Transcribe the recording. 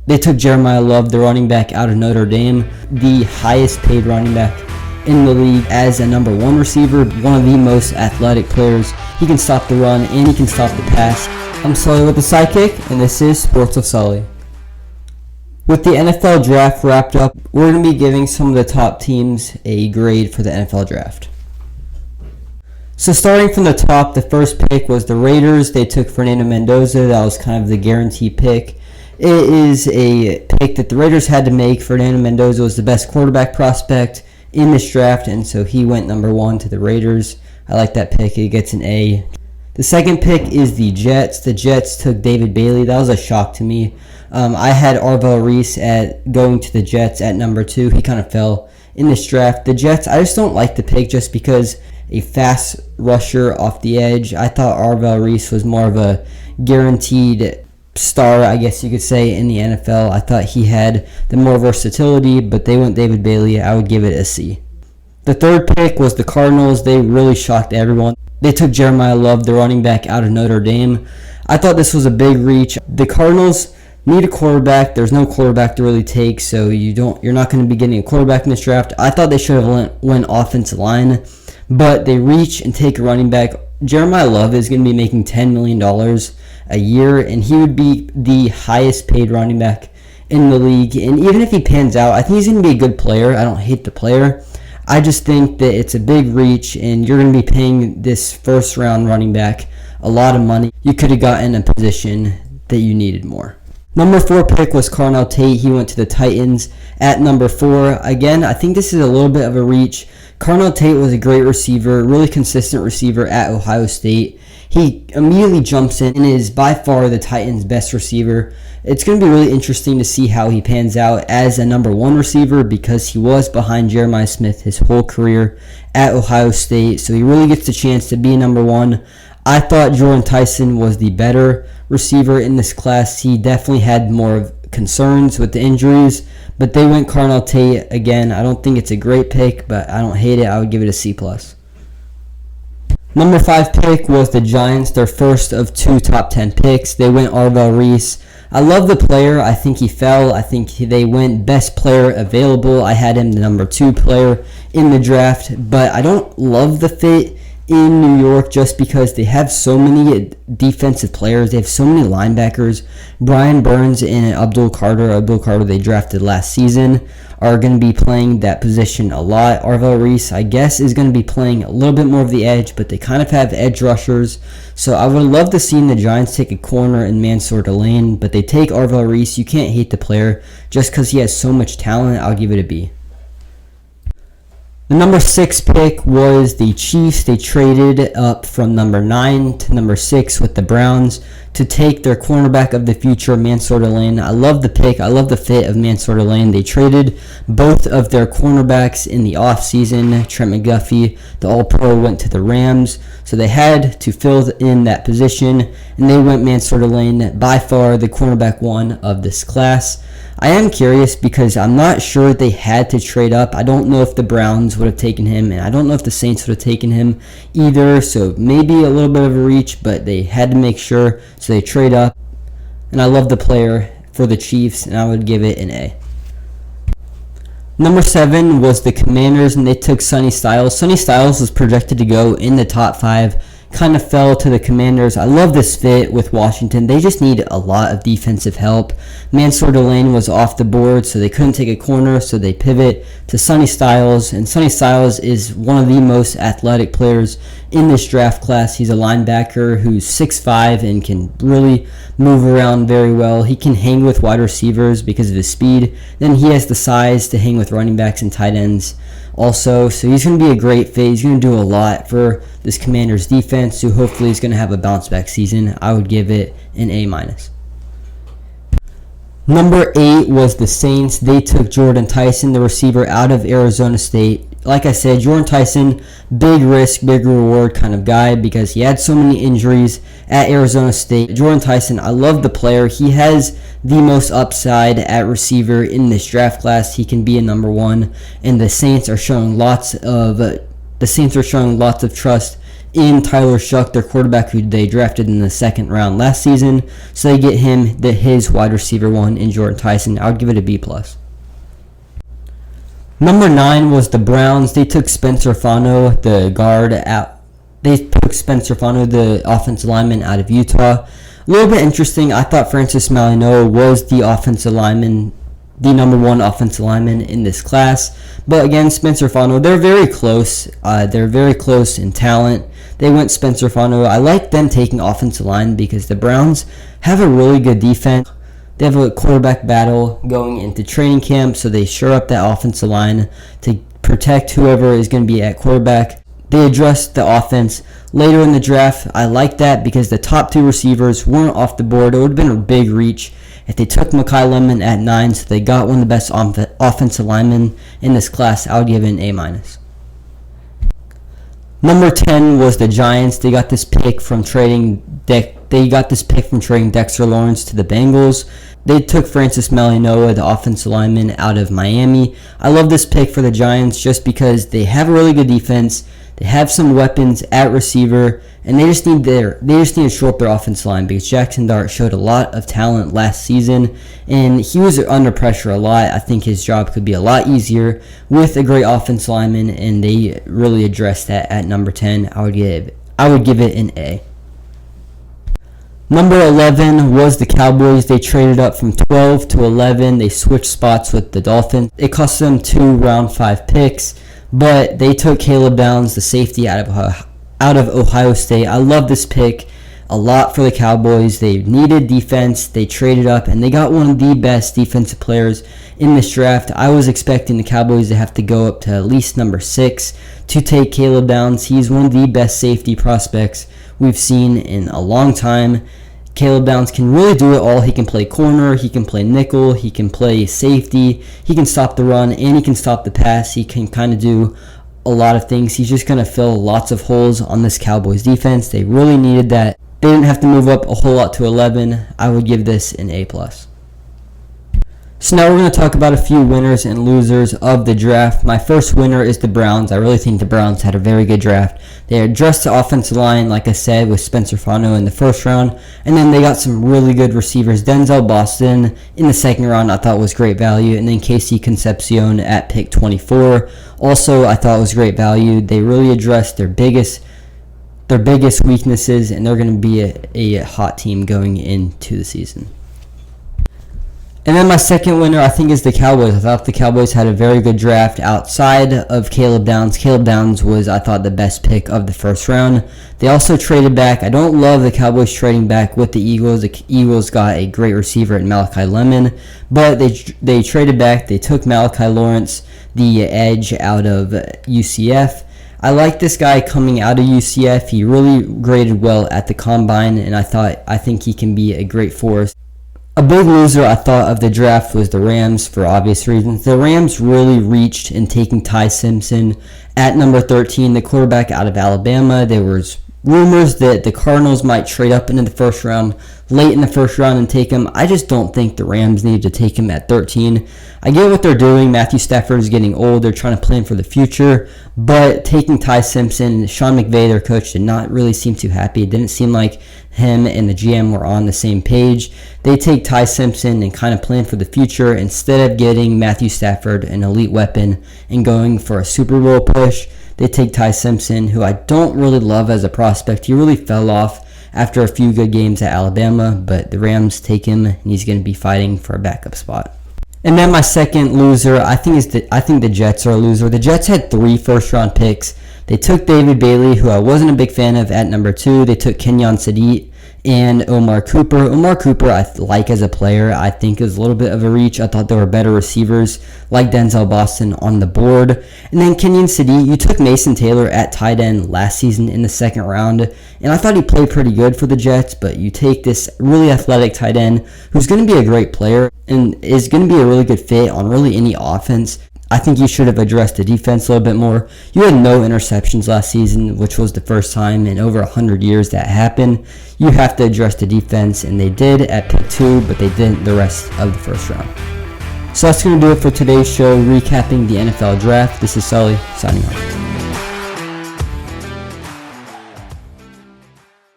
They took Jeremiah Love, the running back out of Notre Dame, the highest paid running back in the league as a number 1 receiver, one of the most athletic players. He can stop the run and he can stop the pass. I'm Sully with the Sidekick, and this is Sports of Sully. With the NFL draft wrapped up, we're going to be giving some of the top teams a grade for the NFL draft. So starting from the top, the first pick was the Raiders. They took Fernando Mendoza. That was kind of the guarantee pick. It is a pick that the Raiders had to make. Fernando Mendoza was the best quarterback prospect in this draft, and so he went number 1 to the Raiders. I like that pick. It gets an A. The second pick is the Jets. The Jets took David Bailey. That was a shock to me. I had Arvell Reese going to the Jets at number 2. He kind of fell in this draft. The Jets, I just don't like the pick just because a fast rusher off the edge. I thought Arvell Reese was more of a guaranteed star, I guess you could say, in the NFL. I thought he had the more versatility, but they went David Bailey. I would give it a C. The third pick was the Cardinals. They really shocked everyone. They took Jeremiah Love, the running back out of Notre Dame. I thought this was a big reach. The Cardinals need a quarterback. There's no quarterback to really take, so you're not going to be getting a quarterback in this draft. I thought they should have went offensive line, but they reach and take a running back. Jeremiah Love is going to be making $10 million a year, and he would be the highest paid running back in the league. And even if he pans out, I think he's going to be a good player. I don't hate the player. I just think that it's a big reach, and you're going to be paying this first-round running back a lot of money. You could have gotten a position that you needed more. Number 4 pick was Carnell Tate. He went to the Titans at number 4. Again, I think this is a little bit of a reach. Carnell Tate was a great receiver, really consistent receiver at Ohio State. He immediately jumps in and is by far the Titans' best receiver. It's going to be really interesting to see how he pans out as a number 1 receiver because he was behind Jeremiah Smith his whole career at Ohio State. So he really gets the chance to be number 1. I thought Jordan Tyson was the better receiver in this class. He definitely had more concerns with the injuries, but they went Carnell Tate. Again, I don't think it's a great pick, but I don't hate it. I would give it a C+. Number 5 pick was the Giants, their first of 2 top 10 picks. They went Arvell Reese. I love the player. I think he fell. I think they went best player available. I had him the number 2 player in the draft, but I don't love the fit in New York just because they have so many defensive players. They have so many linebackers. Brian Burns and Abdul Carter they drafted last season, are going to be playing that position a lot. Arvell Reese, I guess, is going to be playing a little bit more of the edge, but they kind of have edge rushers. So I would love to see the Giants take a corner in Mansour Delane, but they take Arvell Reese. You can't hate the player just because he has so much talent. I'll give it a B. The number 6 pick was the Chiefs. They traded up from number 9 to number 6 with the Browns to take their cornerback of the future, Mansour Delane. I love the pick. I love the fit of Mansour Delane. They traded both of their cornerbacks in the offseason. Trent McDuffie, the All-Pro, went to the Rams, so they had to fill in that position, and they went Mansour Delane, by far the cornerback 1 of this class. I am curious because I'm not sure they had to trade up. I don't know if the Browns would have taken him, and I don't know if the Saints would have taken him either, so maybe a little bit of a reach, but they had to make sure, so they trade up. And I love the player for the Chiefs, and I would give it an A. Number 7 was the Commanders, and they took Sonny Styles. Sonny Styles was projected to go in the top 5. Kind of fell to the Commanders. I love this fit with Washington. They just need a lot of defensive help. Mansour Delane was off the board, so they couldn't take a corner, so they pivot to Sonny Styles. And Sonny Styles is one of the most athletic players in this draft class. He's a linebacker who's 6'5" and can really move around very well. He can hang with wide receivers because of his speed. Then he has the size to hang with running backs and tight ends also, so he's going to be a great fit. He's going to do a lot for this Commanders defense, who hopefully is going to have a bounce back season. I would give it an A-. Number 8 was the Saints. They took Jordan Tyson, the receiver out of Arizona State. Like I said, Jordan Tyson, big risk, big reward kind of guy because he had so many injuries at Arizona State. Jordan Tyson, I love the player. He has the most upside at receiver in this draft class. He can be a number 1, and the Saints are showing lots of trust in Tyler Shuck, their quarterback who they drafted in the second round last season. So they get him, his wide receiver 1 in Jordan Tyson. I would give it a B+. Number 9 was the Browns. They took Spencer Fano, the guard, out. They took Spencer Fano, the offensive lineman, out of Utah. A little bit interesting. I thought Francis Malinois was the offensive lineman, the number 1 offensive lineman in this class. But again, Spencer Fano, they're very close. They're very close in talent. They went Spencer Fano. I like them taking offensive line because the Browns have a really good defense. They have a quarterback battle going into training camp, so they shore up that offensive line to protect whoever is going to be at quarterback. They address the offense later in the draft. I like that because the top 2 receivers weren't off the board. It would have been a big reach if they took Mekhi Lemon at 9, so they got one of the best offensive linemen in this class. I would give it an A-. Number 10 was the Giants. They got this pick from trading Dexter Lawrence to the Bengals. They took Francis Malinois, the offensive lineman, out of Miami. I love this pick for the Giants just because they have a really good defense. They have some weapons at receiver, and they just need to shore up their offensive line because Jackson Dart showed a lot of talent last season, and he was under pressure a lot. I think his job could be a lot easier with a great offensive lineman, and they really addressed that at number 10. I would give it an A. Number 11 was the Cowboys. They traded up from 12 to 11. They switched spots with the Dolphins. It cost them 2 round 5 picks, but they took Caleb Downs, the safety out of Ohio State. I love this pick a lot for the Cowboys. They needed defense. They traded up, and they got one of the best defensive players in this draft. I was expecting the Cowboys to have to go up to at least number 6 to take Caleb Downs. He's one of the best safety prospects we've seen in a long time. Caleb Downs can really do it all. He can play corner, he can play nickel, he can play safety, he can stop the run, and he can stop the pass. He can kind of do a lot of things. He's just going to fill lots of holes on this Cowboys defense. They really needed that. They didn't have to move up a whole lot to 11. I would give this an A+. So now we're going to talk about a few winners and losers of the draft. My first winner is the Browns. I really think the Browns had a very good draft. They addressed the offensive line, like I said, with Spencer Fano in the first round. And then they got some really good receivers. Denzel Boston in the second round I thought was great value. And then Casey Concepcion at pick 24. Also, I thought was great value. They really addressed their biggest weaknesses, and they're going to be a hot team going into the season. And then my second winner, I think, is the Cowboys. I thought the Cowboys had a very good draft outside of Caleb Downs. Caleb Downs was, I thought, the best pick of the first round. They also traded back. I don't love the Cowboys trading back with the Eagles. The Eagles got a great receiver in Malachi Lemon, but they traded back. They took Malachi Lawrence, the edge, out of UCF. I like this guy coming out of UCF. He really graded well at the combine, and I think he can be a great force. A big loser I thought of the draft was the Rams for obvious reasons. The Rams really reached in taking Ty Simpson at number 13, the quarterback out of Alabama. There was rumors that the Cardinals might trade up into the first round, late in the first round, and take him. I just don't think the Rams need to take him at 13. I get what they're doing. Matthew Stafford is getting old. They're trying to plan for the future. But taking Ty Simpson, Sean McVay, their coach, did not really seem too happy. It didn't seem like him and the GM were on the same page. They take Ty Simpson and kind of plan for the future instead of getting Matthew Stafford, an elite weapon, and going for a Super Bowl push. They take Ty Simpson, who I don't really love as a prospect. He really fell off after a few good games at Alabama, but the Rams take him, and he's going to be fighting for a backup spot. And then my second loser, I think the Jets are a loser. The Jets had 3 first-round picks. They took David Bailey, who I wasn't a big fan of, at number 2. They took Kenyon Sadiq and Omar Cooper. Omar Cooper I like as a player. I think is a little bit of a reach. I thought there were better receivers like Denzel Boston on the board. And then Kenyon Sadiq, you took Mason Taylor at tight end last season in the second round, and I thought he played pretty good for the Jets, but you take this really athletic tight end who's going to be a great player and is going to be a really good fit on really any offense. I think you should have addressed the defense a little bit more. You had no interceptions last season, which was the first time in over 100 years that happened. You have to address the defense, and they did at pick 2, but they didn't the rest of the first round. So that's going to do it for today's show, recapping the NFL draft. This is Sully, signing off.